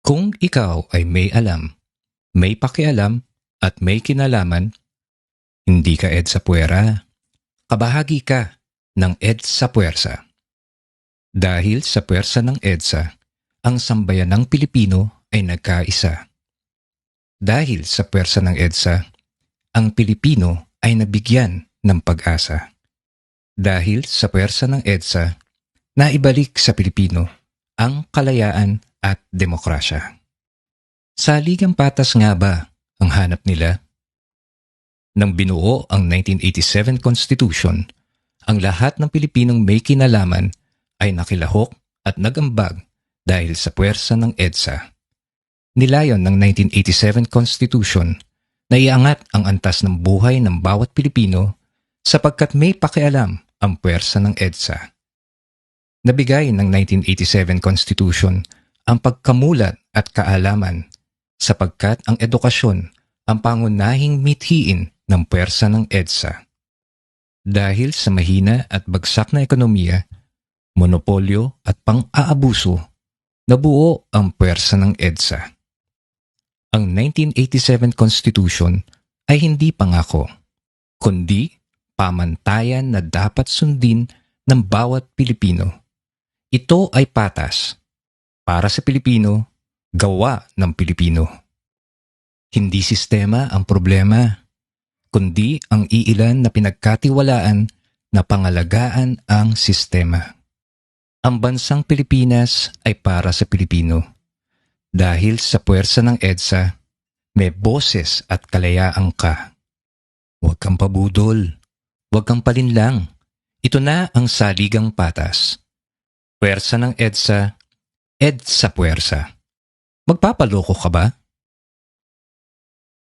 Kung ikaw ay may alam, may pakialam, at may kinalaman, hindi ka EDSA Puwera. Kabahagi ka ng EDSA Puwersa. Dahil sa puwersa ng EDSA, ang sambayanang Pilipino ay nagkaisa. Dahil sa puwersa ng EDSA, ang Pilipino ay nabigyan ng pag-asa. Dahil sa puwersa ng EDSA, naibalik sa Pilipino ang kalayaan at demokrasya. Sa Ligang Patas nga ba ang hanap nila? Nang binuo ang 1987 Constitution, ang lahat ng Pilipinong may kinalaman ay nakilahok at nagambag dahil sa puwersa ng EDSA. Nilayon ng 1987 Constitution na iangat ang antas ng buhay ng bawat Pilipino sapagkat may pakialam ang puwersa ng EDSA. Nabigay ng 1987 Constitution ang pagkamulat at kaalaman sapagkat ang edukasyon ang pangunahing mithiin ng puwersa ng EDSA. Dahil sa mahina at bagsak na ekonomiya, monopolyo at pang-aabuso, nabuo ang puwersa ng EDSA. Ang 1987 Constitution ay hindi pangako, kundi pamantayan na dapat sundin ng bawat Pilipino. Ito ay patas para sa Pilipino, gawa ng Pilipino. Hindi sistema ang problema, kundi ang iilan na pinagkatiwalaan na pangalagaan ang sistema. Ang bansang Pilipinas ay para sa Pilipino. Dahil sa puwersa ng EDSA, may boses at kalayaan ka. Huwag kang pabudol, huwag kang palinlang. Ito na ang Saligang Patas. Puwersa ng EDSA, EDSA Puwersa. Magpapaloko ka ba?